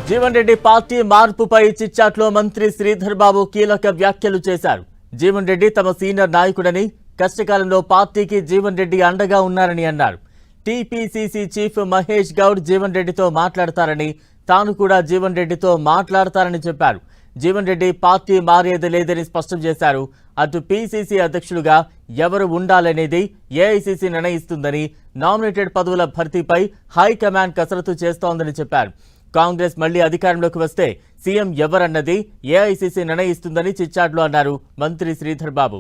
Jeevan Reddy party మార్పుపై చిట్చాట్లో మంత్రి శ్రీధర్ బాబు కీలక వ్యాఖ్యలు చేశారు. జీవన్ రెడ్డి తమ సీనియర్ నాయకుడని, కష్టకాలంలో పార్టీకి జీవన్ రెడ్డి అండగా ఉన్నారని అన్నారు. టీపీసీసీ చీఫ్ మహేష్ గౌడ్ జీవన్ రెడ్డితో మాట్లాడతారని, తాను కూడా జీవన్ రెడ్డితో మాట్లాడతారని చెప్పారు. జీవన్ రెడ్డి పార్టీ మారేది లేదని స్పష్టం చేశారు. అటు పీసీసీ అధ్యక్షులుగా ఎవరు ఉండాలనేది ఏఐసీసీ నిర్ణయిస్తుందని, నామినేటెడ్ పదవుల భర్తీపై హైకమాండ్ కసరత్తు చేస్తోందని చెప్పారు. కాంగ్రెస్ మళ్లీ అధికారంలోకి వస్తే సీఎం ఎవరన్నది ఏఐసీసీ నిర్ణయిస్తుందని చిట్చాట్లో అన్నారు మంత్రి శ్రీధర్ బాబు.